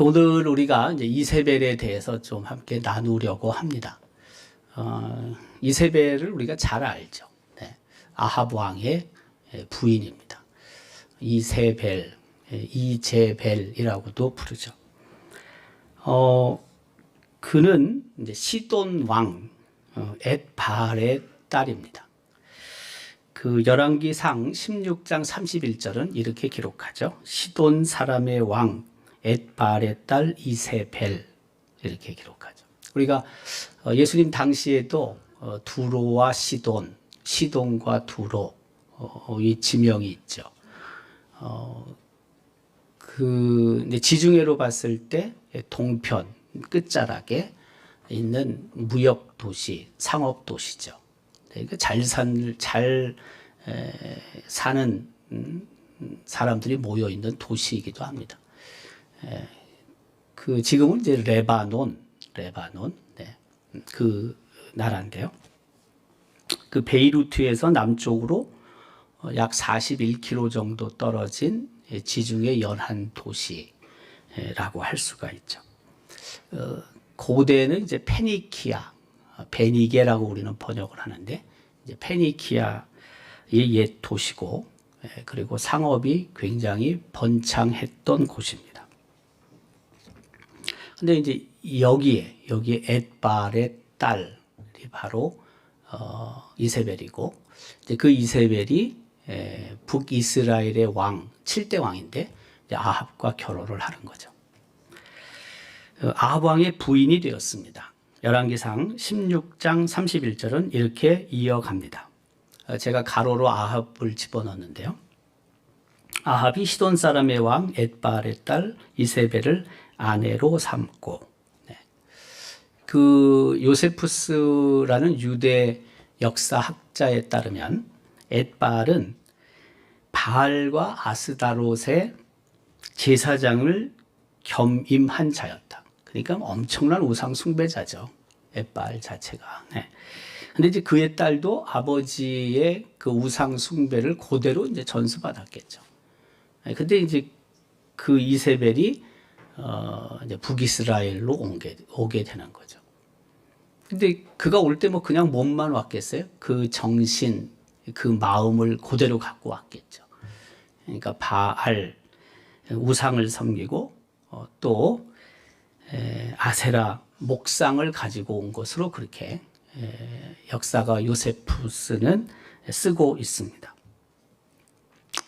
오늘 우리가 이제 이세벨에 대해서 좀 함께 나누려고 합니다. 이세벨을 우리가 잘 알죠. 네. 아합 왕의 부인입니다. 이세벨, 이제벨이라고도 부르죠. 그는 이제 시돈 왕 엣바알의 딸입니다. 그 열왕기상 16장 31절은 이렇게 기록하죠. 시돈 사람의 왕 엣바알의 딸 이세벨, 이렇게 기록하죠. 우리가 예수님 당시에도 두로와 시돈, 시돈과 두로 이 지명이 있죠. 이제 지중해로 봤을 때 동편 끝자락에 있는 무역 도시, 상업 도시죠. 그러니까 잘 사는 사람들이 모여 있는 도시이기도 합니다. 지금은 이제 레바논, 네, 그 나라인데요. 그 베이루트에서 남쪽으로 약 41km 정도 떨어진 지중해 연안 도시라고 할 수가 있죠. 고대는 이제 페니키아, 베니게라고 우리는 번역을 하는데, 이제 페니키아의 옛 도시고, 그리고 상업이 굉장히 번창했던 곳입니다. 근데 이제 여기에 엣바알의 딸이 바로 이세벨이고, 이제 그 이세벨이 북이스라엘의 왕, 7대 왕인데 아합과 결혼을 하는 거죠. 아합 왕의 부인이 되었습니다. 열왕기상 16장 31절은 이렇게 이어갑니다. 제가 가로로 아합을 집어넣었는데요. 아합이 시돈 사람의 왕 엣바알의 딸 이세벨을 아내로 삼고, 그 요세푸스라는 유대 역사학자에 따르면 엣바알은 바알과 아스다롯의 제사장을 겸임한 자였다. 그러니까 엄청난 우상 숭배자죠. 엣바알 자체가. 근데 이제 그의 딸도 아버지의 그 우상 숭배를 그대로 이제 전수받았겠죠. 근데 이제 그 이세벨이 이제 북이스라엘로 오게 되는 거죠. 근데 그가 올 때 뭐 그냥 몸만 왔겠어요? 그 정신, 그 마음을 그대로 갖고 왔겠죠. 그러니까 바알, 우상을 섬기고 또 아세라 목상을 가지고 온 것으로 그렇게 역사가 요세푸스는 쓰고 있습니다.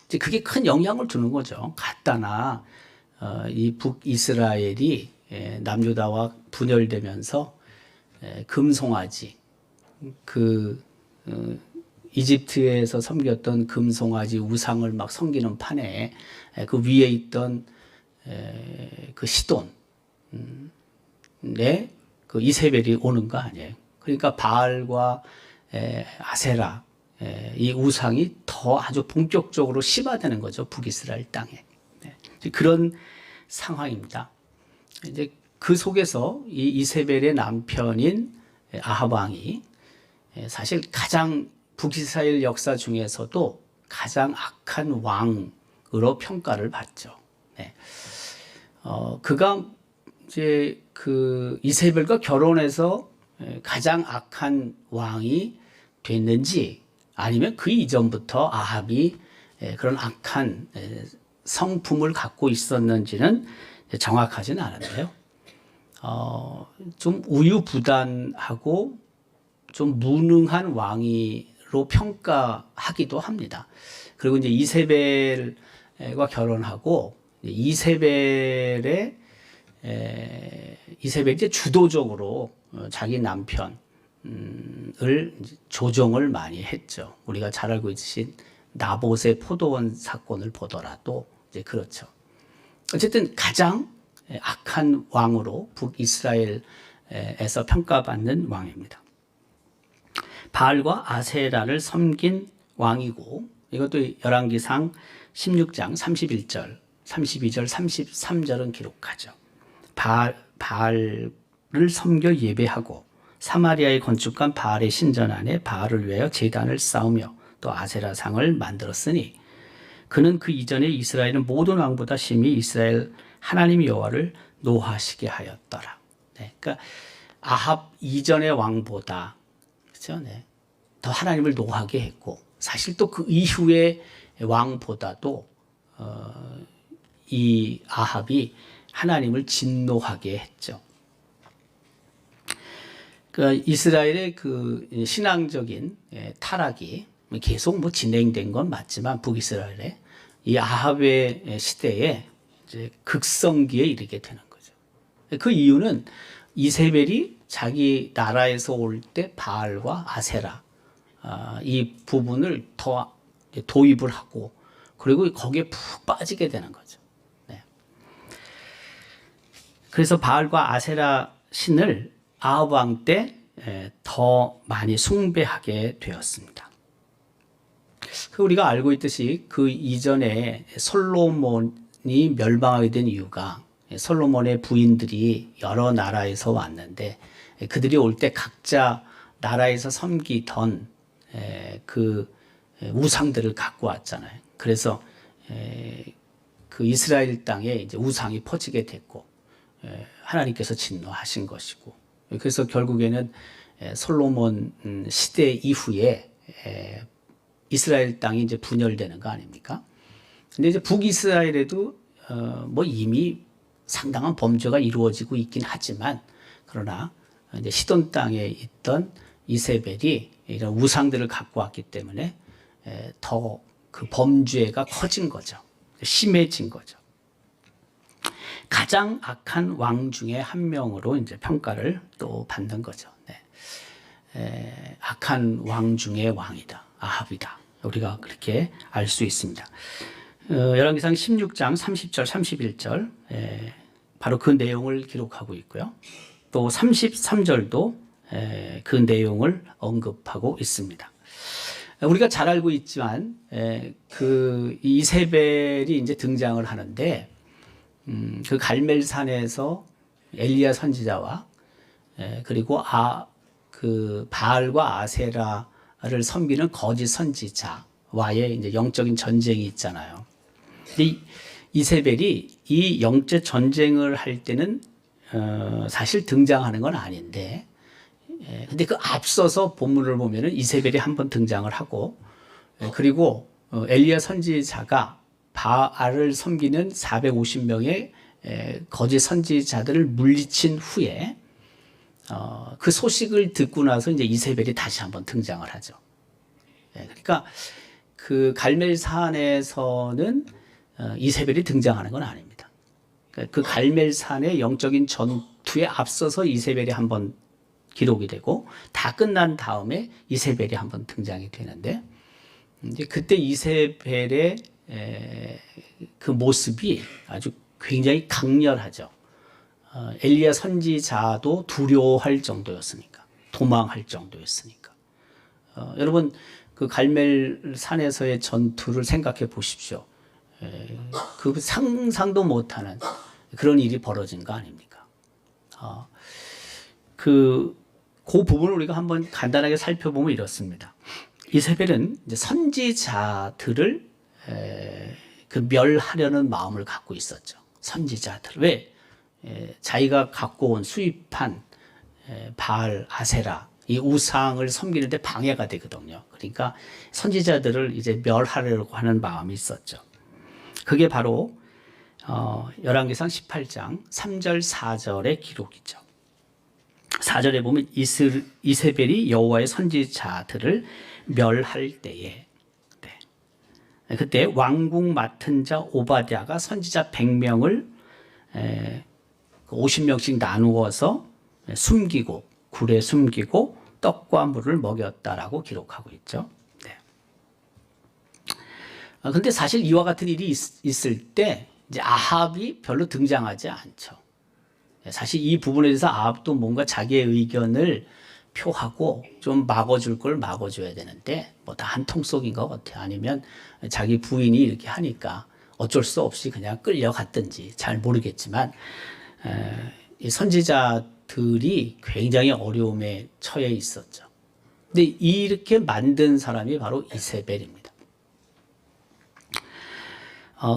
이제 그게 큰 영향을 주는 거죠. 갖다나 이 북이스라엘이 남유다와 분열되면서 금송아지, 이집트에서 섬겼던 금송아지 우상을 막 섬기는 판에 그 위에 있던 그 시돈의 그 이세벨이 오는 거 아니에요. 그러니까 바알과 아세라 이 우상이 더 아주 본격적으로 심화되는 거죠. 북이스라엘 땅에. 그런 상황입니다. 이제 그 속에서 이 이세벨의 남편인 아합 왕이 사실 가장 북이스라엘 역사 중에서도 가장 악한 왕으로 평가를 받죠. 그가 이제 그 이세벨과 결혼해서 가장 악한 왕이 됐는지, 아니면 그 이전부터 아합이 그런 악한 성품을 갖고 있었는지는 정확하지는 않은데요. 좀 우유부단하고 좀 무능한 왕으로 평가하기도 합니다. 그리고 이제 이세벨과 결혼하고 이세벨이 이제 주도적으로 자기 남편을 조종을 많이 했죠. 우리가 잘 알고 있으신 나봇의 포도원 사건을 보더라도 이제 그렇죠. 어쨌든 가장 악한 왕으로 북이스라엘에서 평가받는 왕입니다. 바알과 아세라를 섬긴 왕이고, 이것도 열왕기상 16장 31절, 32절, 33절은 기록하죠. 바알을 섬겨 예배하고 사마리아에 건축한 바알의 신전 안에 바알을 위하여 제단을 쌓으며 또 아세라상을 만들었으니, 그는 그 이전에 이스라엘은 모든 왕보다 심히 이스라엘 하나님 여호와를 노하시게 하였더라. 네, 그러니까 아합 이전의 왕보다 그렇죠? 네, 더 하나님을 노하게 했고 사실 또 그 이후의 왕보다도 이 아합이 하나님을 진노하게 했죠. 그 이스라엘의 그 신앙적인 타락이 계속 뭐 진행된 건 맞지만 북이스라엘의 이 아합의 시대에 이제 극성기에 이르게 되는 거죠. 그 이유는 이세벨이 자기 나라에서 올 때 바알과 아세라 이 부분을 더 도입을 하고 그리고 거기에 푹 빠지게 되는 거죠. 네. 그래서 바알과 아세라 신을 아합 왕 때 더 많이 숭배하게 되었습니다. 우리가 알고 있듯이 그 이전에 솔로몬이 멸망하게 된 이유가 솔로몬의 부인들이 여러 나라에서 왔는데 그들이 올 때 각자 나라에서 섬기던 그 우상들을 갖고 왔잖아요. 그래서 그 이스라엘 땅에 이제 우상이 퍼지게 됐고 하나님께서 진노하신 것이고 그래서 결국에는 솔로몬 시대 이후에 이스라엘 땅이 이제 분열되는 거 아닙니까? 근데 이제 북이스라엘에도 뭐 이미 상당한 범죄가 이루어지고 있긴 하지만 그러나 이제 시돈 땅에 있던 이세벨이 이런 우상들을 갖고 왔기 때문에 더 그 범죄가 커진 거죠. 심해진 거죠. 가장 악한 왕 중에 한 명으로 이제 평가를 또 받는 거죠. 네. 악한 왕 중의 왕이다. 아합이다. 우리가 그렇게 알 수 있습니다. 열왕기상 16장 30절 31절 바로 그 내용을 기록하고 있고요. 또 33절도 그 내용을 언급하고 있습니다. 우리가 잘 알고 있지만 그 이세벨이 이제 등장을 하는데 그 갈멜산에서 엘리야 선지자와 그리고 그 바알과 아세라를 섬기는 거짓 선지자와의 이제 영적인 전쟁이 있잖아요. 근데 이세벨이 이 영적 전쟁을 할 때는 사실 등장하는 건 아닌데, 근데 그 앞서서 본문을 보면은 이세벨이 한번 등장을 하고, 그리고 엘리야 선지자가 바알을 섬기는 450명의 거짓 선지자들을 물리친 후에 그 소식을 듣고 나서 이제 이세벨이 다시 한번 등장을 하죠. 그러니까 그 갈멜산에서는 이세벨이 등장하는 건 아닙니다. 그 갈멜산의 영적인 전투에 앞서서 이세벨이 한번 기록이 되고 다 끝난 다음에 이세벨이 한번 등장이 되는데 이제 그때 이세벨의 그 모습이 아주 굉장히 강렬하죠. 엘리야 선지자도 두려워할 정도였으니까, 도망할 정도였으니까. 여러분 그 갈멜산에서의 전투를 생각해 보십시오. 그 상상도 못하는 그런 일이 벌어진 거 아닙니까? 그 부분을 우리가 한번 간단하게 살펴보면 이렇습니다. 이세벨은 이제 선지자들을 그 멸하려는 마음을 갖고 있었죠. 선지자들. 왜? 자기가 갖고 온 수입한 바알, 아세라 이 우상을 섬기는데 방해가 되거든요. 그러니까 선지자들을 이제 멸하려고 하는 마음이 있었죠. 그게 바로 열왕기상 18장 3절 4절의 기록이죠. 4절에 보면 이세벨이 여호와의 선지자들을 멸할 때에 그때 왕궁 맡은 자 오바댜가 선지자 100명을 50명씩 나누어서 숨기고 굴에 숨기고 떡과 물을 먹였다라고 기록하고 있죠. 네. 근데 사실 이와 같은 일이 있을 때 이제 아합이 별로 등장하지 않죠. 사실 이 부분에 대해서 아합도 뭔가 자기의 의견을 표하고 좀 막아줄 걸 막아줘야 되는데 뭐 다 한 통속인 것 같아요. 아니면 자기 부인이 이렇게 하니까 어쩔 수 없이 그냥 끌려갔든지 잘 모르겠지만 이 선지자들이 굉장히 어려움에 처해 있었죠. 근데 이렇게 만든 사람이 바로 이세벨입니다.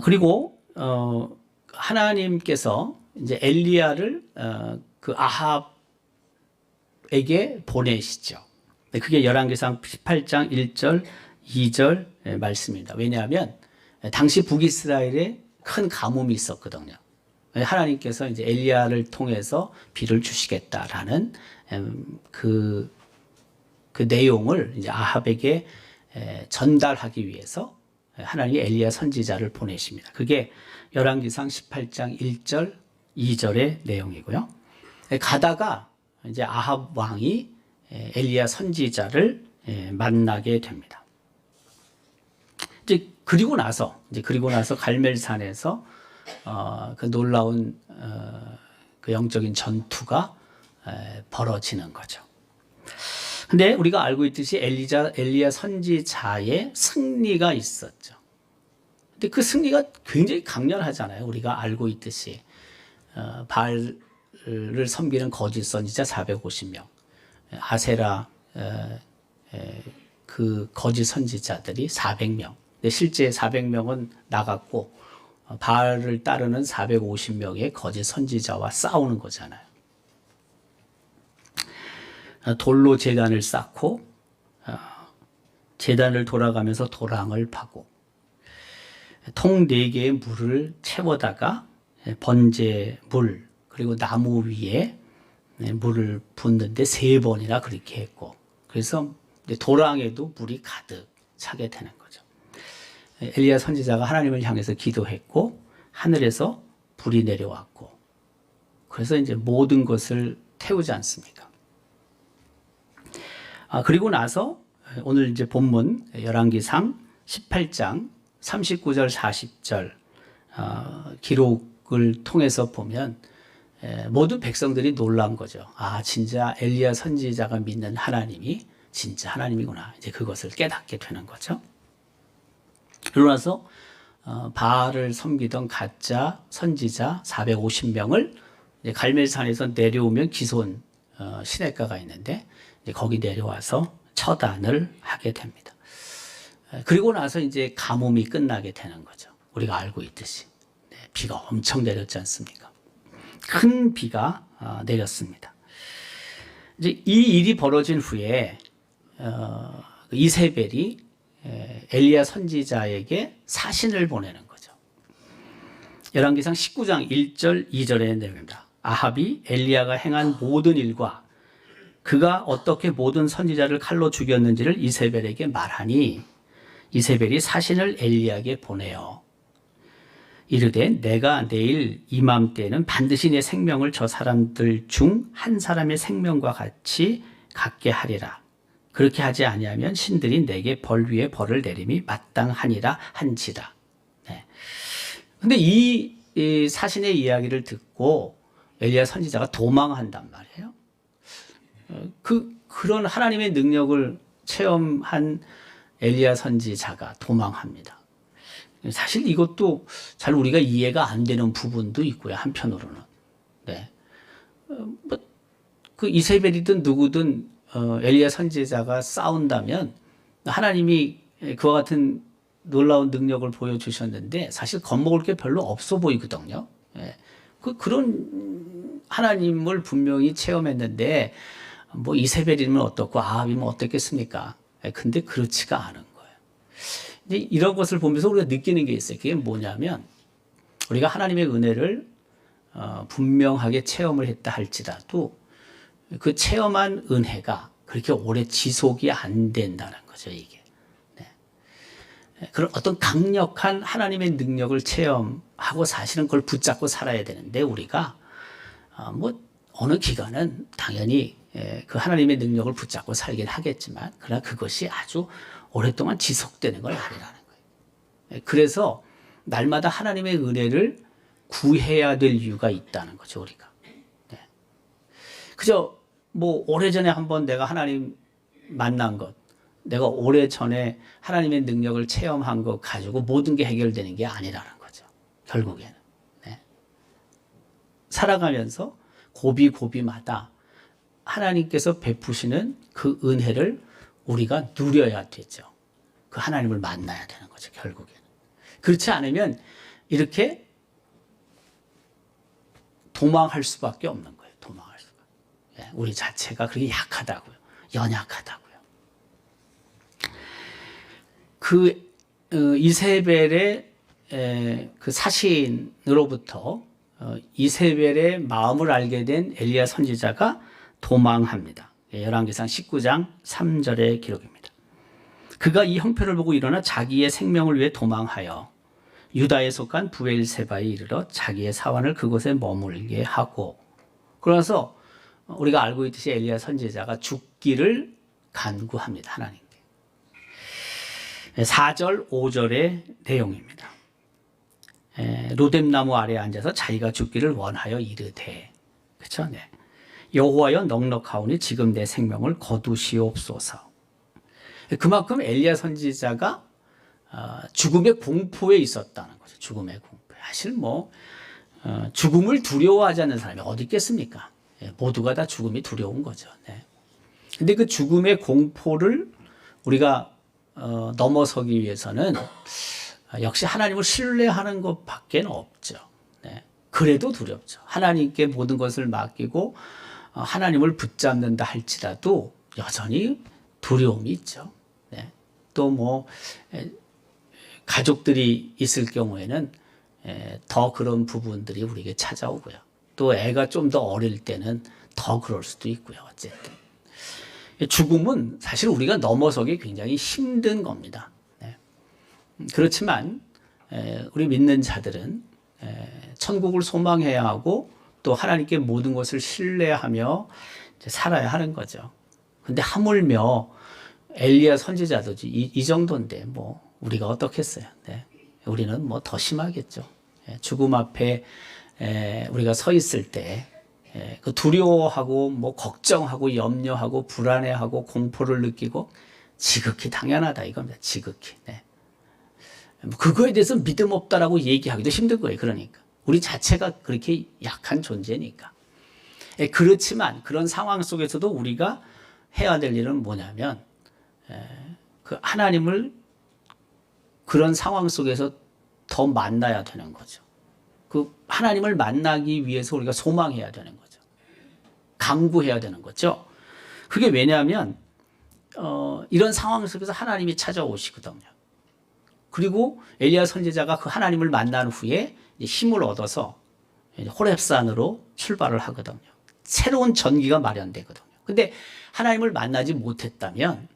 그리고 하나님께서 이제 엘리야를 그 아합에게 보내시죠. 그게 열왕기상 18장 1절, 2절 말씀입니다. 왜냐하면 당시 북이스라엘에 큰 가뭄이 있었거든요. 하나님께서 이제 엘리야를 통해서 비를 주시겠다라는 그 내용을 이제 아합에게 전달하기 위해서 하나님이 엘리야 선지자를 보내십니다. 그게 열왕기상 18장 1절, 2절의 내용이고요. 가다가 이제 아합 왕이 엘리야 선지자를 만나게 됩니다. 그리고 나서 갈멜산에서 그 놀라운 그 영적인 전투가 벌어지는 거죠. 근데 우리가 알고 있듯이 엘리야 선지자의 승리가 있었죠. 근데 그 승리가 굉장히 강렬하잖아요. 우리가 알고 있듯이 바알을 섬기는 거짓 선지자 450명, 아세라 그 거짓 선지자들이 400명. 근데 실제 400명은 나갔고 바알을 따르는 450명의 거짓 선지자와 싸우는 거잖아요. 돌로 제단을 쌓고 제단을 돌아가면서 도랑을 파고 통 4개의 물을 채워다가 번제 물 그리고 나무 위에 물을 붓는데 3번이나 그렇게 했고, 그래서 도랑에도 물이 가득 차게 되는 거죠. 엘리야 선지자가 하나님을 향해서 기도했고 하늘에서 불이 내려왔고, 그래서 이제 모든 것을 태우지 않습니까? 그리고 나서 오늘 이제 본문 열왕기상 18장 39절 40절 기록을 통해서 보면 모든 백성들이 놀란 거죠. 진짜 엘리야 선지자가 믿는 하나님이 진짜 하나님이구나. 이제 그것을 깨닫게 되는 거죠. 그러고 나서 바알을 섬기던 가짜 선지자 450명을 갈멜산에서 내려오면 기손 시냇가가 있는데 거기 내려와서 처단을 하게 됩니다. 그리고 나서 이제 가뭄이 끝나게 되는 거죠. 우리가 알고 있듯이 비가 엄청 내렸지 않습니까? 큰 비가 내렸습니다. 이제 이 일이 벌어진 후에 이세벨이 엘리야 선지자에게 사신을 보내는 거죠. 열왕기상 19장 1절 2절의 내용입니다. 아합이 엘리야가 행한 모든 일과 그가 어떻게 모든 선지자를 칼로 죽였는지를 이세벨에게 말하니 이세벨이 사신을 엘리야에게 보내어 이르되 내가 내일 이맘때는 반드시 내 생명을 저 사람들 중 한 사람의 생명과 같이 갖게 하리라. 그렇게 하지 아니하면 신들이 내게 벌 위에 벌을 내림이 마땅하니라 한지라. 근데 이 사신의 이야기를 듣고 엘리야 선지자가 도망한단 말이에요. 그런 하나님의 능력을 체험한 엘리야 선지자가 도망합니다. 사실 이것도 잘 우리가 이해가 안 되는 부분도 있고요. 한편으로는. 그 이세벨이든 누구든 엘리야 선지자가 싸운다면 하나님이 그와 같은 놀라운 능력을 보여주셨는데 사실 겁먹을 게 별로 없어 보이거든요. 그런 하나님을 분명히 체험했는데 뭐 이세벨이면 어떻고 아합이면 어떻겠습니까? 근데 그렇지가 않은 거예요. 이제 이런 것을 보면서 우리가 느끼는 게 있어요. 그게 뭐냐면 우리가 하나님의 은혜를 분명하게 체험을 했다 할지라도 그 체험한 은혜가 그렇게 오래 지속이 안 된다는 거죠, 이게. 그런 어떤 강력한 하나님의 능력을 체험하고 사실은 그걸 붙잡고 살아야 되는데 우리가 뭐 어느 기간은 당연히 그 하나님의 능력을 붙잡고 살긴 하겠지만 그러나 그것이 아주 오랫동안 지속되는 건 아니라는 거예요. 그래서 날마다 하나님의 은혜를 구해야 될 이유가 있다는 거죠, 우리가. 그저 뭐 오래전에 한번 내가 하나님 만난 것, 내가 오래전에 하나님의 능력을 체험한 것 가지고 모든 게 해결되는 게 아니라는 거죠, 결국에는. 살아가면서 고비고비마다 하나님께서 베푸시는 그 은혜를 우리가 누려야 되죠. 그 하나님을 만나야 되는 거죠, 결국에는. 그렇지 않으면 이렇게 도망할 수밖에 없는 거예요. 도망할 수가. 예, 우리 자체가 그렇게 약하다고요. 연약하다고요. 그 이세벨의 그 사신으로부터 이세벨의 마음을 알게 된 엘리야 선지자가 도망합니다. 열왕기상 19장 3절의 기록입니다. 그가 이 형편을 보고 일어나 자기의 생명을 위해 도망하여 유다에 속한 부엘세바에 이르러 자기의 사환을 그곳에 머물게 하고, 그러면서 우리가 알고 있듯이 엘리야 선지자가 죽기를 간구합니다. 하나님께. 4절 5절의 내용입니다. 로뎀나무 아래에 앉아서 자기가 죽기를 원하여 이르되, 그렇죠? 네. 여호와여 넉넉하오니 지금 내 생명을 거두시옵소서. 그만큼 엘리야 선지자가 죽음의 공포에 있었다는 거죠. 죽음의 공포. 사실 죽음을 두려워하지 않는 사람이 어디 있겠습니까? 모두가 다 죽음이 두려운 거죠. 네. 근데 그 죽음의 공포를 우리가 넘어서기 위해서는 역시 하나님을 신뢰하는 것밖에 없죠. 네. 그래도 두렵죠. 하나님께 모든 것을 맡기고 하나님을 붙잡는다 할지라도 여전히 두려움이 있죠. 네. 또 가족들이 있을 경우에는 더 그런 부분들이 우리에게 찾아오고요. 또 애가 좀 더 어릴 때는 더 그럴 수도 있고요. 어쨌든 죽음은 사실 우리가 넘어서기 굉장히 힘든 겁니다. 네. 그렇지만 우리 믿는 자들은 천국을 소망해야 하고 또 하나님께 모든 것을 신뢰하며 살아야 하는 거죠. 근데 하물며 엘리야 선지자도 이 정도인데 우리가 어떻겠어요? 네. 우리는 더 심하겠죠. 죽음 앞에 우리가 서 있을 때 그 두려워하고 걱정하고 염려하고 불안해하고 공포를 느끼고 지극히 당연하다 이겁니다. 지극히. 네. 그거에 대해서 믿음 없다라고 얘기하기도 힘든 거예요. 그러니까 우리 자체가 그렇게 약한 존재니까. 그렇지만 그런 상황 속에서도 우리가 해야 될 일은 뭐냐면 그 하나님을 그런 상황 속에서 더 만나야 되는 거죠. 그 하나님을 만나기 위해서 우리가 소망해야 되는 거죠. 간구해야 되는 거죠. 그게 왜냐하면 이런 상황 속에서 하나님이 찾아오시거든요. 그리고 엘리야 선지자가 그 하나님을 만난 후에 힘을 얻어서 호렙산으로 출발을 하거든요. 새로운 전기가 마련되거든요. 근데 하나님을 만나지 못했다면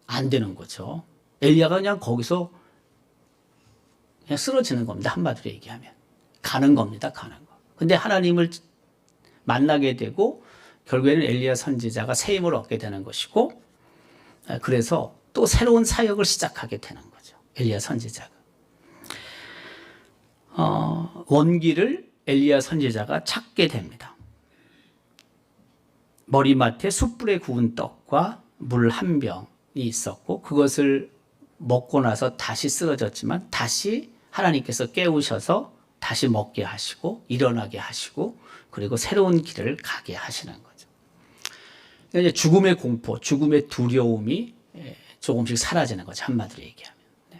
안 되는 거죠. 엘리야가 그냥 거기서 그냥 쓰러지는 겁니다. 한마디로 얘기하면. 가는 겁니다. 가는 거. 근데 하나님을 만나게 되고 결국에는 엘리야 선지자가 새 힘을 얻게 되는 것이고, 그래서 또 새로운 사역을 시작하게 되는 거죠. 엘리야 선지자가. 원기를 엘리야 선지자가 찾게 됩니다. 머리맡에 숯불에 구운 떡과 물 한 병이 있었고 그것을 먹고 나서 다시 쓰러졌지만 다시 하나님께서 깨우셔서 다시 먹게 하시고 일어나게 하시고 그리고 새로운 길을 가게 하시는 거죠. 이제 죽음의 공포, 죽음의 두려움이 조금씩 사라지는 거죠. 한마디로 얘기하면. 네.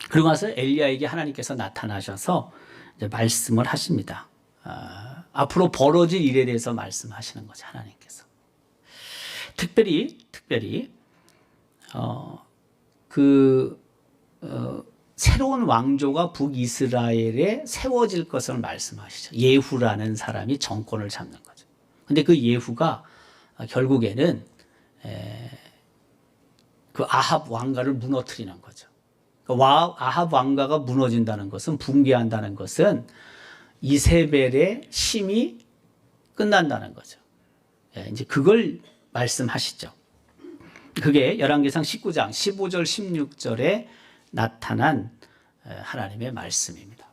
그러고 나서 엘리야에게 하나님께서 나타나셔서 이제 말씀을 하십니다. 앞으로 벌어질 일에 대해서 말씀하시는 거죠. 하나님께서. 특별히 새로운 왕조가 북이스라엘에 세워질 것을 말씀하시죠. 예후라는 사람이 정권을 잡는 거죠. 근데 그 예후가 결국에는 그 아합 왕가를 무너뜨리는 거죠. 아합 왕가가 무너진다는 것은, 붕괴한다는 것은 이세벨의 힘이 끝난다는 거죠. 이제 그걸 말씀하시죠. 그게 열왕기상 19장 15절 16절에 나타난 하나님의 말씀입니다.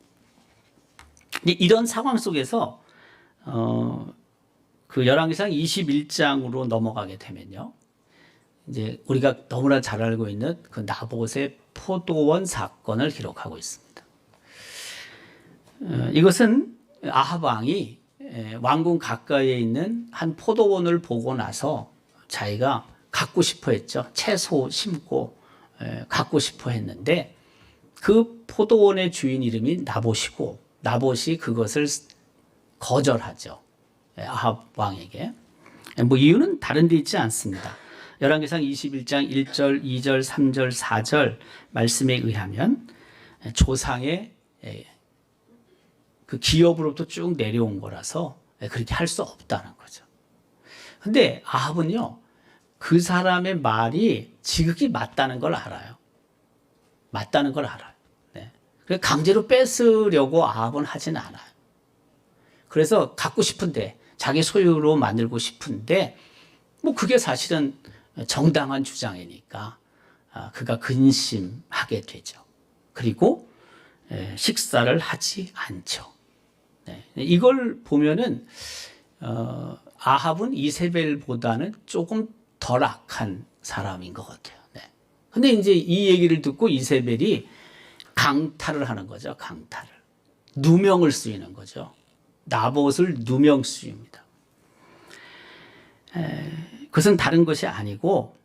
이런 상황 속에서 그 열왕기상 21장으로 넘어가게 되면요, 이제 우리가 너무나 잘 알고 있는 그 나봇의 포도원 사건을 기록하고 있습니다. 이것은 아합 왕이 왕궁 가까이에 있는 한 포도원을 보고 나서 자기가 갖고 싶어 했죠. 채소 심고 갖고 싶어 했는데 그 포도원의 주인 이름이 나봇이고 나봇이 그것을 거절하죠. 아합 왕에게. 뭐 이유는 다른 데 있지 않습니다. 열왕기상 21장 1절, 2절, 3절, 4절 말씀에 의하면 조상의 그 기업으로부터 쭉 내려온 거라서 그렇게 할 수 없다는 거죠. 근데 아합은요, 그 사람의 말이 지극히 맞다는 걸 알아요. 맞다는 걸 알아요. 네. 그래서 강제로 뺏으려고 아합은 하진 않아요. 그래서 갖고 싶은데, 자기 소유로 만들고 싶은데, 뭐 그게 사실은 정당한 주장이니까 그가 근심하게 되죠. 그리고 식사를 하지 않죠. 네. 이걸 보면은 아합은 이세벨보다는 조금 덜 악한 사람인 것 같아요. 네. 근데 이제 이 얘기를 듣고 이세벨이 강탈을 하는 거죠. 강탈을. 누명을 쓰이는 거죠. 나봇을 누명 쓰입니다. 그것은 다른 것이 아니고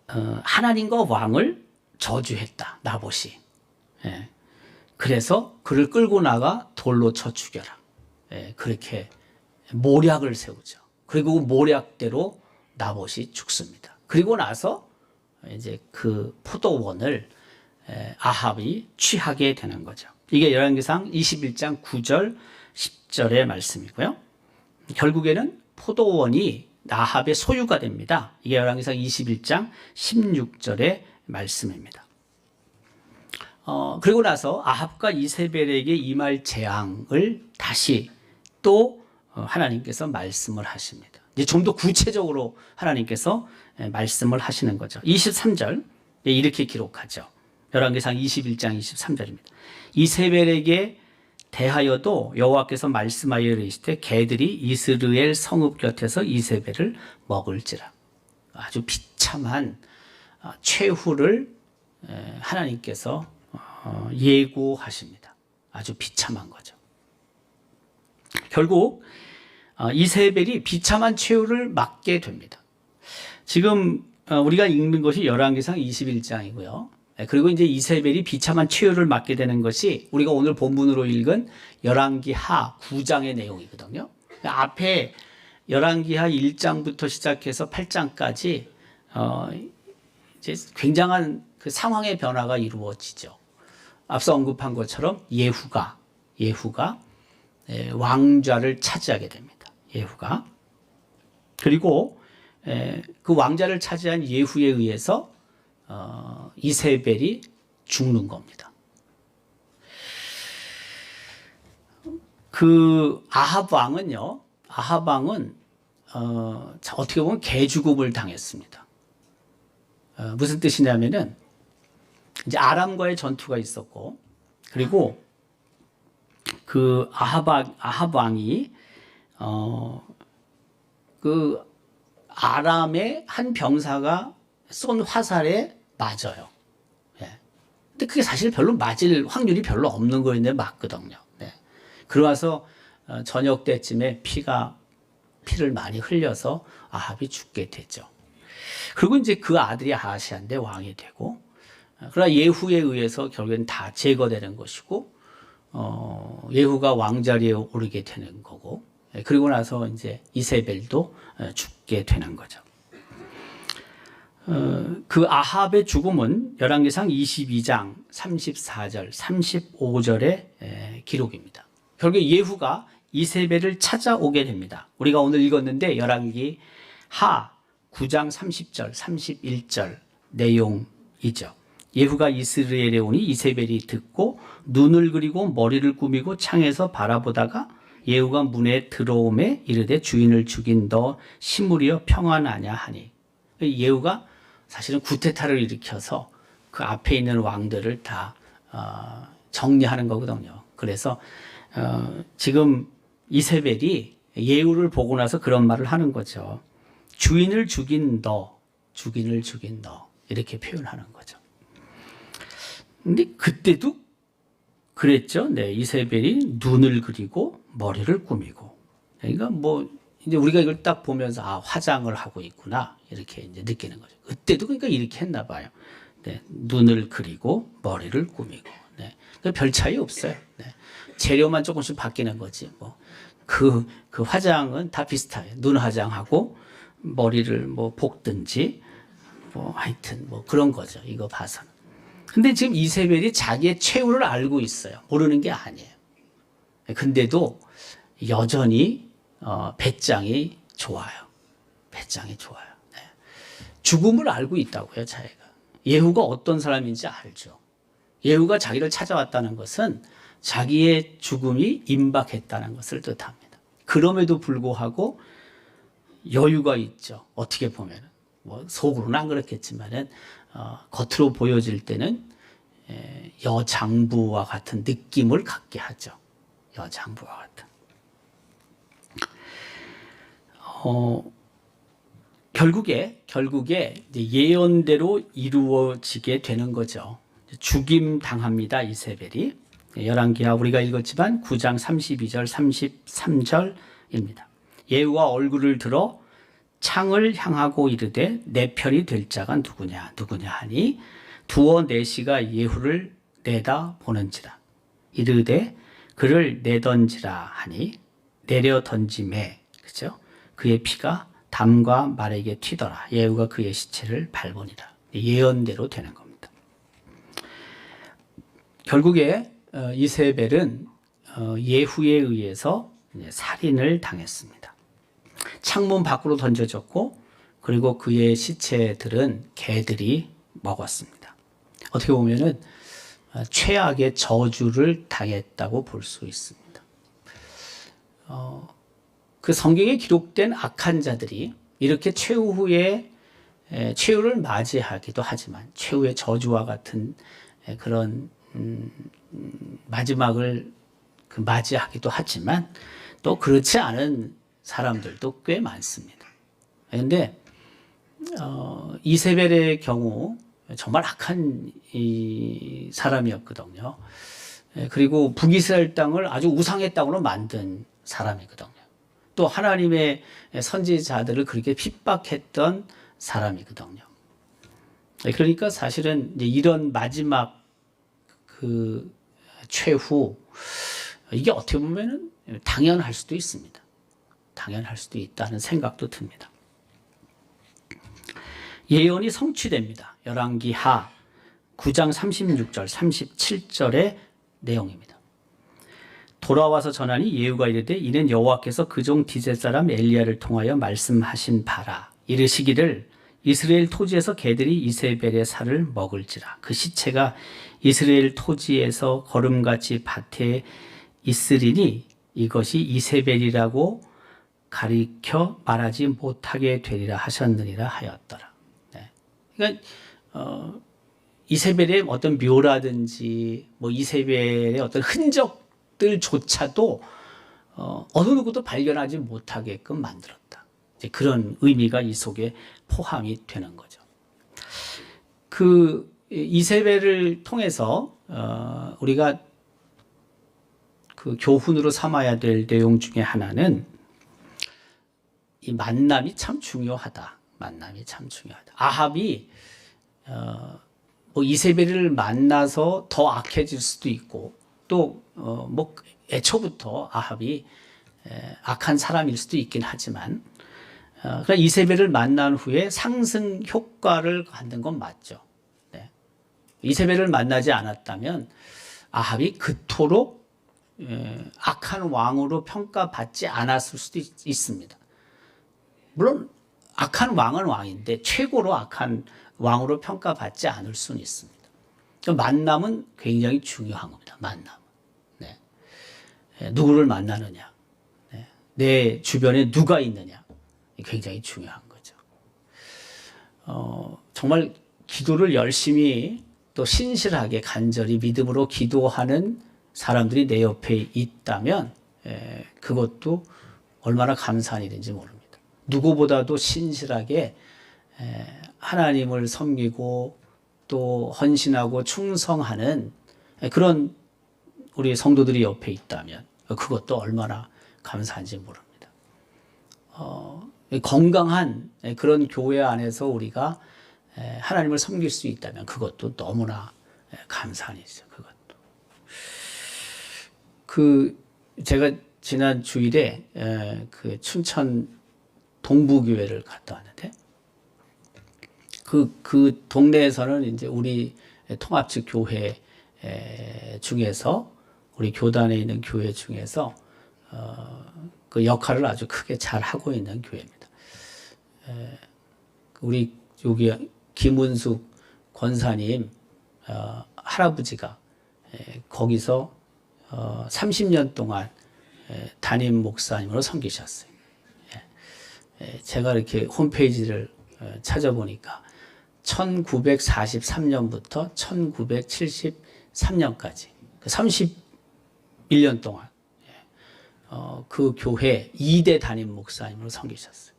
하나님과 왕을 저주했다. 나봇이. 그래서 그를 끌고 나가 돌로 쳐 죽여라. 그렇게 모략을 세우죠. 그리고 모략대로 나봇이 죽습니다. 그리고 나서 이제 그 포도원을 아합이 취하게 되는 거죠. 이게 열왕기상 21장 9절 10절의 말씀이고요. 결국에는 포도원이 아합의 소유가 됩니다. 이게 열왕기상 21장 16절의 말씀입니다. 그리고 나서 아합과 이세벨에게 임할 재앙을 다시 또 하나님께서 말씀을 하십니다. 이제 좀 더 구체적으로 하나님께서 말씀을 하시는 거죠. 23절 이렇게 기록하죠. 열왕기상 21장 23절입니다. 이세벨에게 대하여도 여호와께서 말씀하여 이르시되 개들이 이스라엘 성읍 곁에서 이세벨을 먹을지라. 아주 비참한 최후를 하나님께서 예고하십니다. 아주 비참한 거죠. 결국 이세벨이 비참한 최후를 맞게 됩니다. 지금 우리가 읽는 것이 열왕기상 21장이고요. 그리고 이제 이세벨이 비참한 최후를 맞게 되는 것이 우리가 오늘 본문으로 읽은 열왕기하 9장의 내용이거든요. 앞에 열왕기하 1장부터 시작해서 8장까지 이제 굉장한 그 상황의 변화가 이루어지죠. 앞서 언급한 것처럼 예후가 왕좌를 차지하게 됩니다. 예후가. 그리고 그 왕좌를 차지한 예후에 의해서 이세벨이 죽는 겁니다. 그 아합 왕은 어떻게 보면 개죽음을 당했습니다. 무슨 뜻이냐면은 이제 아람과의 전투가 있었고, 그리고 그 아합 왕이 그 아람의 한 병사가 쏜 화살에 맞아요. 근데 그게 사실 별로 맞을 확률이 별로 없는 거였는데 맞거든요. 그러와서 저녁 때쯤에 피를 많이 흘려서 아합이 죽게 되죠. 그리고 이제 그 아들이 아하시아인데 왕이 되고, 그러나 예후에 의해서 결국엔 다 제거되는 것이고, 예후가 왕자리에 오르게 되는 거고, 그리고 나서 이제 이세벨도 죽게 되는 거죠. 그 아합의 죽음은 열왕기상 22장 34절, 35절의 기록입니다. 결국 예후가 이세벨을 찾아오게 됩니다. 우리가 오늘 읽었는데 열왕기 하 9장 30절, 31절 내용이죠. 예후가 이스라엘에 오니 이세벨이 듣고 눈을 그리고 머리를 꾸미고 창에서 바라보다가 예후가 문에 들어오매 이르되 주인을 죽인 너 시므리여 평안하냐 하니. 예후가 사실은 구테타를 일으켜서 그 앞에 있는 왕들을 다 정리하는 거거든요. 그래서 지금 이세벨이 예후를 보고 나서 그런 말을 하는 거죠. 주인을 죽인 너 이렇게 표현하는 거죠. 근데 그때도 그랬죠. 이세벨이 눈을 그리고 머리를 꾸미고. 그러니까 뭐 이제 우리가 이걸 딱 보면서 화장을 하고 있구나 이렇게 이제 느끼는 거죠. 그때도 그러니까 이렇게 했나 봐요. 눈을 그리고 머리를 꾸미고. 네. 별 차이 없어요. 네. 재료만 조금씩 바뀌는 거지. 뭐 그 화장은 다 비슷해요. 눈 화장하고 머리를 뭐 볶든지 뭐 하여튼 뭐 그런 거죠. 이거 봐서는. 근데 지금 이세벨이 자기의 최후를 알고 있어요. 모르는 게 아니에요. 근데도 여전히 배짱이 좋아요. 배짱이 좋아요. 네. 죽음을 알고 있다고요, 자기가. 예후가 어떤 사람인지 알죠. 예후가 자기를 찾아왔다는 것은 자기의 죽음이 임박했다는 것을 뜻합니다. 그럼에도 불구하고 여유가 있죠. 어떻게 보면 뭐 속으로는 안 그렇겠지만은 겉으로 보여질 때는 여장부와 같은 느낌을 갖게 하죠. 여장부와 같은. 결국에 이제 예언대로 이루어지게 되는 거죠. 죽임 당합니다. 이세벨이. 열왕기하 우리가 읽었지만 9장 32절 33절입니다. 예후가 얼굴을 들어 창을 향하고 이르되 내 편이 될 자가 누구냐 하니 두어 내시가 예후를 내다 보는지라. 이르되 그를 내던지라 하니 내려 던짐에, 그죠? 그의 피가 담과 말에게 튀더라. 예후가 그의 시체를 밟으니라. 예언대로 되는 겁니다. 결국에 이세벨은 예후에 의해서 살인을 당했습니다. 창문 밖으로 던져졌고, 그리고 그의 시체들은 개들이 먹었습니다. 어떻게 보면은 최악의 저주를 당했다고 볼 수 있습니다. 그 성경에 기록된 악한 자들이 이렇게 최후의 최후를 맞이하기도 하지만, 최후의 저주와 같은 그런 마지막을 맞이하기도 하지만, 또 그렇지 않은 사람들도 꽤 많습니다. 그런데 이세벨의 경우 정말 악한 이 사람이었거든요. 그리고 북이스라엘 땅을 아주 우상의 땅으로 만든 사람이거든요. 또 하나님의 선지자들을 그렇게 핍박했던 사람이거든요. 그러니까 사실은 이제 이런 마지막 그 최후, 이게 어떻게 보면은 당연할 수도 있습니다. 당연할 수도 있다는 생각도 듭니다. 예언이 성취됩니다. 열왕기하 9장 36절 37절의 내용입니다. 돌아와서 전하니 예후가 이르되 이는 여호와께서 그 종 디제 사람 엘리야를 통하여 말씀하신 바라. 이르시기를 이스라엘 토지에서 개들이 이세벨의 살을 먹을지라. 그 시체가 이스라엘 토지에서 거름같이 밭에 있으리니 이것이 이세벨이라고 가리켜 말하지 못하게 되리라 하셨느니라 하였더라. 네. 그러니까 이세벨의 어떤 묘라든지 뭐 이세벨의 어떤 흔적들조차도 어느 누구도 발견하지 못하게끔 만들었다. 이제 그런 의미가 이 속에 포함이 되는 거죠. 그 이세벨을 통해서 우리가 그 교훈으로 삼아야 될 내용 중에 하나는 이 만남이 참 중요하다. 만남이 참 중요하다. 아합이 뭐 이세벨을 만나서 더 악해질 수도 있고, 또 뭐 애초부터 아합이 악한 사람일 수도 있긴 하지만, 그러니까 이세벨을 만난 후에 상승 효과를 갖는 건 맞죠. 네. 이세벨을 만나지 않았다면 아합이 그토록 악한 왕으로 평가받지 않았을 수도 있습니다. 물론 악한 왕은 왕인데 최고로 악한 왕으로 평가받지 않을 수는 있습니다. 만남은 굉장히 중요한 겁니다. 만남. 네. 누구를 만나느냐, 네. 내 주변에 누가 있느냐, 굉장히 중요한 거죠. 정말 기도를 열심히 또 신실하게 간절히 믿음으로 기도하는 사람들이 내 옆에 있다면 그것도 얼마나 감사한 일인지 모릅니다. 누구보다도 신실하게 하나님을 섬기고 또 헌신하고 충성하는 그런 우리 성도들이 옆에 있다면 그것도 얼마나 감사한지 모릅니다. 건강한 그런 교회 안에서 우리가 하나님을 섬길 수 있다면 그것도 너무나 감사한 일이죠. 그것도. 제가 지난 주일에 그 춘천 동부교회를 갔다 왔는데 그 동네에서는 이제 우리 통합측 교회 중에서 우리 교단에 있는 교회 중에서 그 역할을 아주 크게 잘 하고 있는 교회입니다. 우리 여기 김은숙 권사님 할아버지가 거기서 30년 동안 담임 목사님으로 섬기셨어요. 제가 이렇게 홈페이지를 찾아보니까 1943년부터 1973년까지 31년 동안 그 교회 2대 담임 목사님으로 섬기셨어요.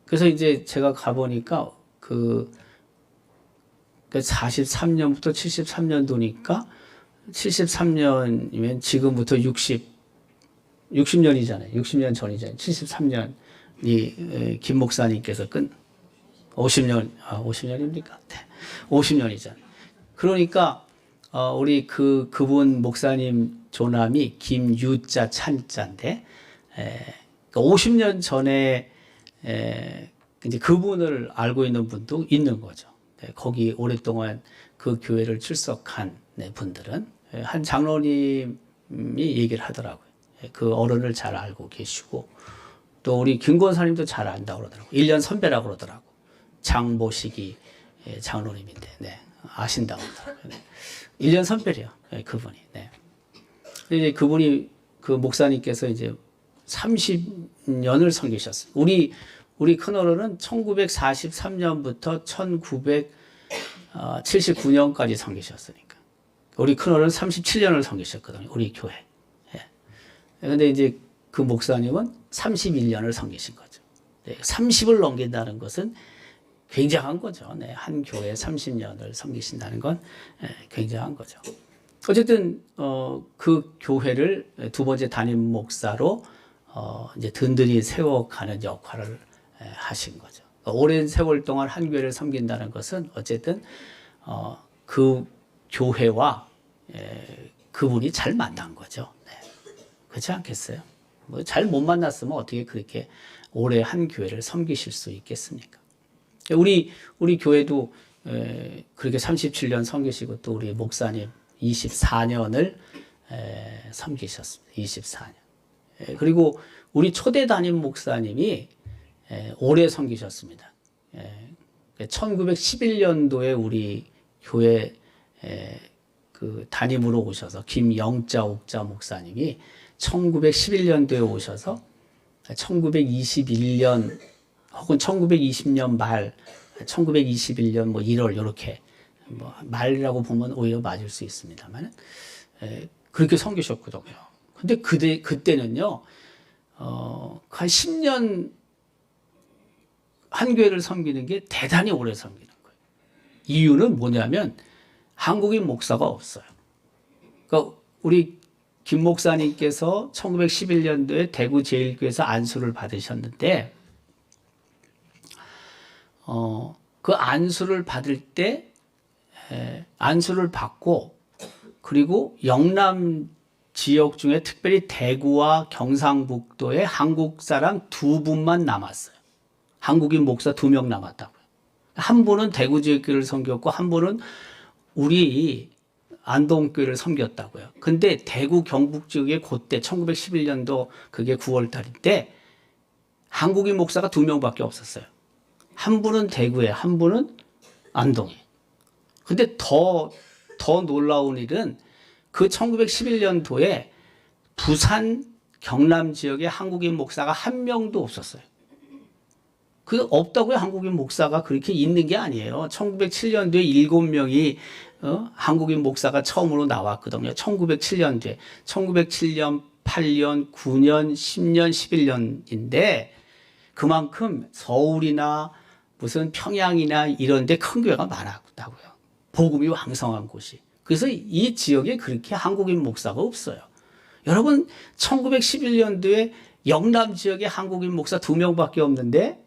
그래서 이제 제가 가보니까 그 43년부터 73년도니까 73년이면 지금부터 60년이잖아요. 60년 전이잖아요. 73년이 김 목사님께서 50년, 50년입니까? 네. 50년이잖아요. 그러니까 우리 그분 목사님 조남이 김유자 찬자인데 50년 전에 이제 그분을 알고 있는 분도 있는 거죠. 네, 거기 오랫동안 그 교회를 출석한 분들은 한 장로님이 얘기를 하더라고요. 그 어른을 잘 알고 계시고 또 우리 김 권사님도 잘 안다고 그러더라고요. 1년 선배라고 그러더라고요. 장보식이 장로님인데 네, 아신다고 그러더라고요. 네. 1년 선배래요. 그분이. 네. 이제 그분이 그 목사님께서 이제 30년을 섬기셨어요. 우리 큰어른은 1943년부터 1979년까지 섬기셨으니까. 우리 큰어른은 37년을 섬기셨거든요. 우리 교회. 근데 이제 그 목사님은 31년을 섬기신 거죠. 30을 넘긴다는 것은 굉장한 거죠. 네, 한 교회에 30년을 섬기신다는 건 굉장한 거죠. 어쨌든 그 교회를 두 번째 담임 목사로 이제 든든히 세워가는 역할을 하신 거죠. 오랜 세월 동안 한 교회를 섬긴다는 것은 어쨌든 그 교회와 그분이 잘 만난 거죠. 네. 그렇지 않겠어요? 뭐 잘 못 만났으면 어떻게 그렇게 오래 한 교회를 섬기실 수 있겠습니까? 우리 교회도 그렇게 37년 섬기시고 또 우리 목사님 24년을 섬기셨습니다. 24년. 그리고 우리 초대 담임 목사님이 오래 섬기셨습니다. 1911년도에 우리 교회 그 담임으로 오셔서 김영자 옥자 목사님이 1911년도에 오셔서 1921년 혹은 1920년 말, 1921년 뭐 1월 이렇게 뭐 말이라고 보면 오히려 맞을 수 있습니다만 그렇게 섬기셨거든요. 근데 그때는요 한 10년 한 교회를 섬기는 게 대단히 오래 섬기는 거예요. 이유는 뭐냐면 한국인 목사가 없어요. 그러니까 우리 김 목사님께서 1911년도에 대구 제1교회에서 안수를 받으셨는데 그 안수를 받을 때 안수를 받고 그리고 영남 지역 중에 특별히 대구와 경상북도에 한국 사람 2분만 남았어요. 한국인 목사 2명 남았다고요. 한 분은 대구 지역교회를 섬겼고 한 분은 우리 안동교회를 섬겼다고요. 근데 대구 경북 지역에 그때 1911년도 그게 9월 달인데 한국인 목사가 2명밖에 없었어요. 한 분은 대구에, 한 분은 안동에. 근데 더 놀라운 일은 그 1911년도에 부산 경남 지역에 한국인 목사가 한 명도 없었어요. 그 없다고요. 한국인 목사가 그렇게 있는 게 아니에요. 1907년도에 7명이 한국인 목사가 처음으로 나왔거든요. 1907년도에. 1907년, 8년, 9년, 10년, 11년인데 그만큼 서울이나 무슨 평양이나 이런 데 큰 교회가 많았다고요. 복음이 왕성한 곳이. 그래서 이 지역에 그렇게 한국인 목사가 없어요. 여러분 1911년도에 영남 지역에 한국인 목사 2명밖에 없는데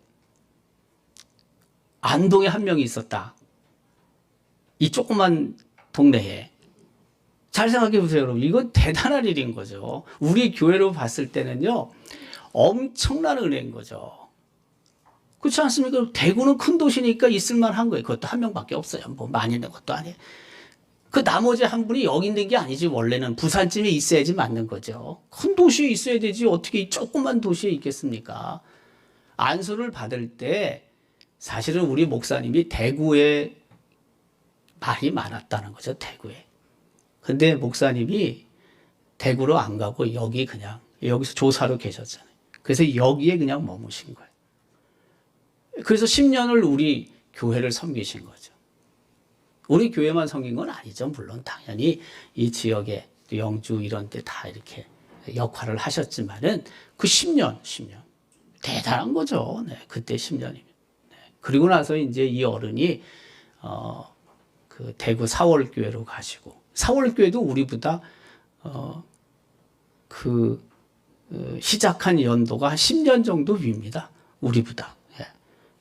안동에 1명이 있었다. 이 조그만 동네에. 잘 생각해 보세요, 여러분. 이건 대단한 일인 거죠. 우리 교회로 봤을 때는요, 엄청난 은혜인 거죠. 그렇지 않습니까? 대구는 큰 도시니까 있을만한 거예요. 그것도 한 명밖에 없어요. 뭐 많이 있는 것도 아니에요. 그 나머지 한 분이 여기 있는 게 아니지. 원래는 부산쯤에 있어야지 맞는 거죠. 큰 도시에 있어야 되지. 어떻게 이 조그만 도시에 있겠습니까? 안수를 받을 때 사실은 우리 목사님이 대구에 말이 많았다는 거죠. 대구에. 근데 목사님이 대구로 안 가고 여기 그냥 여기서 조사로 계셨잖아요. 그래서 여기에 그냥 머무신 거예요. 그래서 10년을 우리 교회를 섬기신 거죠. 우리 교회만 섬긴 건 아니죠. 물론 당연히 이 지역에 영주 이런 데 다 이렇게 역할을 하셨지만은 그 10년 대단한 거죠. 네, 그때 10년이면. 네. 그리고 나서 이제 이 어른이 그 대구 사월교회로 가시고 사월교회도 우리보다 시작한 연도가 한 10년 정도 위입니다. 우리보다. 예.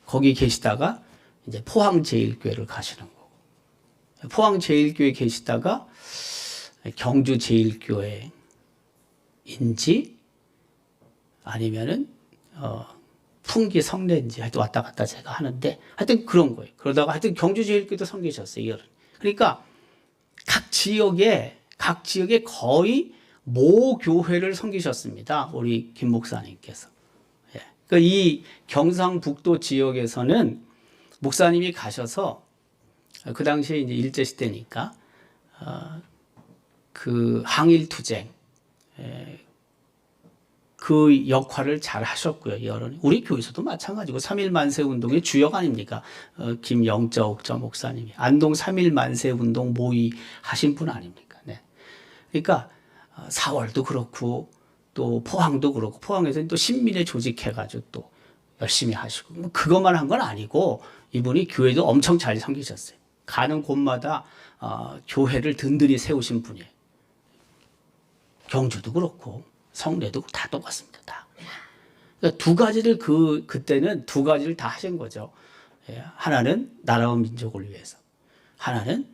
거기 계시다가 이제 포항제일교회를 가시는 거고 포항제일교회 계시다가 경주제일교회인지 아니면은 풍기 성례인지 하여튼 왔다 갔다 제가 하는데 하여튼 그런 거예요. 그러다가 하여튼 경주제일교회도 섬기셨어요. 이 어른. 그러니까 각 지역에 거의 모 교회를 섬기셨습니다. 우리 김 목사님께서. 예. 그러니까 이 경상북도 지역에서는 목사님이 가셔서 그 당시에 이제 일제시대니까 그 항일투쟁 그 역할을 잘 하셨고요. 여론. 우리 교회에서도 마찬가지고 3.1 만세 운동의 주역 아닙니까? 김영자 옥자 목사님이 안동 3.1 만세 운동 모의 하신 분 아닙니까? 네. 그러니까 4월도 그렇고 또 포항도 그렇고 포항에서는 또 신민회 조직해가지고 또 열심히 하시고 뭐 그것만 한 건 아니고 이분이 교회도 엄청 잘 섬기셨어요. 가는 곳마다 교회를 든든히 세우신 분이에요. 경주도 그렇고 성례도 다 똑같습니다. 다. 그러니까 두 가지를 그때는 두 가지를 다 하신 거죠. 하나는 나라와 민족을 위해서, 하나는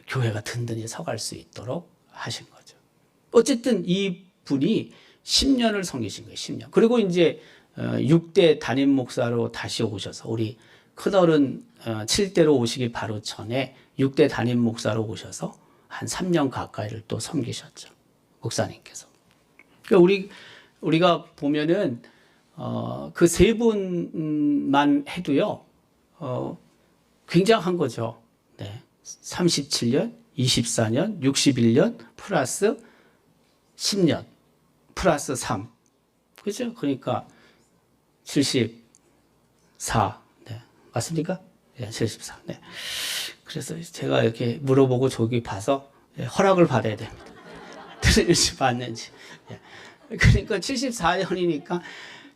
교회가 든든히 서갈 수 있도록 하신 거죠. 어쨌든 이 분이 10년을 섬기신 거예요. 10년. 그리고 이제 6대 담임 목사로 다시 오셔서 우리 큰어른 7대로 오시기 바로 전에 6대 담임 목사로 오셔서 한 3년 가까이를 또 섬기셨죠. 목사님께서. 그러니까 우리가 보면은 그 세 분만 해도요 굉장한 거죠. 네. 37년, 24년, 61년 플러스 10년 플러스 3. 그죠? 그러니까 74. 네. 맞습니까? 네, 74. 네. 그래서 제가 이렇게 물어보고 저기 봐서 허락을 받아야 됩니다. 들을지 봤는지. 네. 그러니까 74년이니까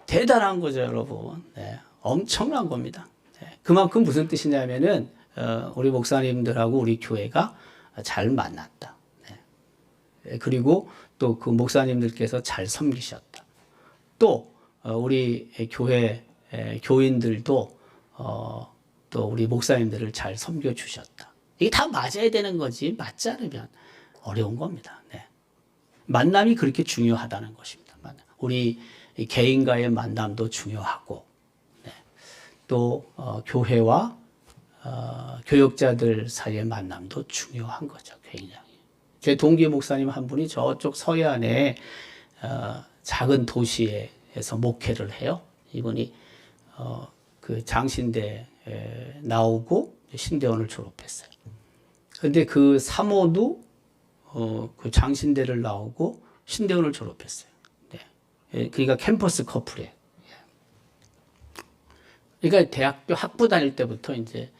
대단한 거죠, 여러분. 네. 엄청난 겁니다. 네. 그만큼 무슨 뜻이냐면은 우리 목사님들하고 우리 교회가 잘 만났다. 네. 그리고 또 그 목사님들께서 잘 섬기셨다. 또 우리 교회 교인들도 또 우리 목사님들을 잘 섬겨 주셨다. 이게 다 맞아야 되는 거지 맞지 않으면 어려운 겁니다. 네. 만남이 그렇게 중요하다는 것입니다. 우리 개인과의 만남도 중요하고 네. 또 교회와 교역자들 사이의 만남도 중요한 거죠. 굉장히. 제 동기 목사님 한 분이 저쪽 서해안에 작은 도시에서 목회를 해요. 이분이 그 장신대 나오고 신대원을 졸업했어요. 근데 그 사모도 그 장신대를 나오고 신대원을 졸업했어요. 네. 그러니까 캠퍼스 커플이에요. 그러니까 대학교 학부 다닐 때부터 이제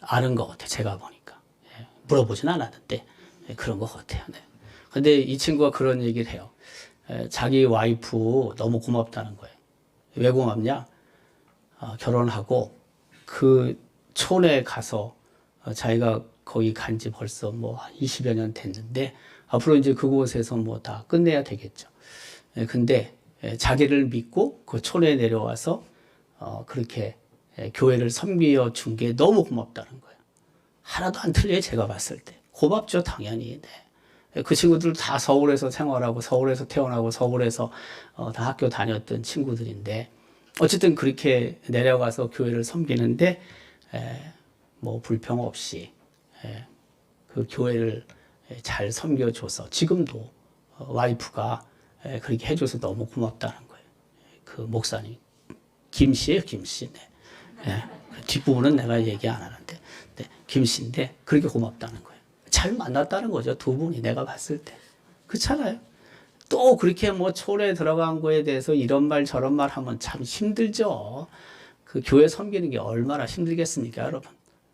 아는 것 같아요. 제가 보니까. 물어보진 않았는데 그런 것 같아요. 네. 근데 이 친구가 그런 얘기를 해요. 자기 와이프 너무 고맙다는 거예요. 왜 고맙냐? 결혼하고 그 촌에 가서 자기가 거기 간 지 벌써 뭐 20여 년 됐는데 앞으로 이제 그곳에서 뭐 다 끝내야 되겠죠. 근데 자기를 믿고 그 촌에 내려와서 그렇게 교회를 섬겨 준 게 너무 고맙다는 거예요. 하나도 안 틀려요. 제가 봤을 때. 고맙죠, 당연히. 네. 그 친구들 다 서울에서 생활하고 서울에서 태어나고 서울에서 다 학교 다녔던 친구들인데 어쨌든 그렇게 내려가서 교회를 섬기는데 뭐 불평 없이 그 교회를 잘 섬겨줘서 지금도 와이프가 그렇게 해줘서 너무 고맙다는 거예요. 그 목사님 김씨예요, 김씨. 네. 네. 뒷부분은 내가 얘기 안 하는데 네. 김씨인데 그렇게 고맙다는 거예요. 잘 만났다는 거죠, 두 분이 내가 봤을 때. 그렇잖아요. 또 그렇게 뭐 초래 들어간 거에 대해서 이런 말 저런 말 하면 참 힘들죠. 그 교회 섬기는 게 얼마나 힘들겠습니까, 여러분.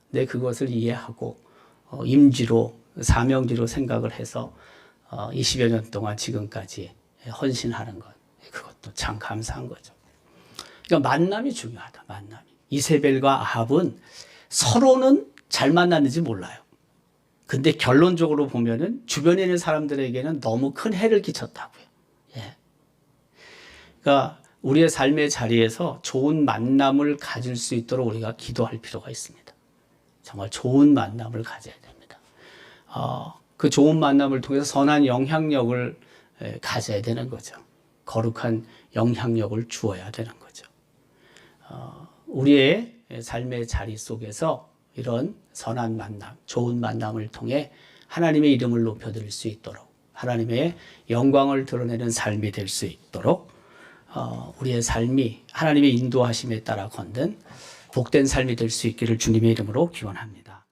내 그것을 이해하고 임지로 사명지로 생각을 해서 20여 년 동안 지금까지 헌신하는 것, 그것도 참 감사한 거죠. 그러니까 만남이 중요하다. 만남이. 이세벨과 아합은 서로는 잘 만났는지 몰라요. 근데 결론적으로 보면은 주변에 있는 사람들에게는 너무 큰 해를 끼쳤다고요. 예. 그러니까 우리의 삶의 자리에서 좋은 만남을 가질 수 있도록 우리가 기도할 필요가 있습니다. 정말 좋은 만남을 가져야 됩니다. 그 좋은 만남을 통해서 선한 영향력을 가져야 되는 거죠. 거룩한 영향력을 주어야 되는 거죠. 우리의 삶의 자리 속에서 이런 선한 만남, 좋은 만남을 통해 하나님의 이름을 높여드릴 수 있도록 하나님의 영광을 드러내는 삶이 될 수 있도록 우리의 삶이 하나님의 인도하심에 따라 걷는 복된 삶이 될 수 있기를 주님의 이름으로 기원합니다.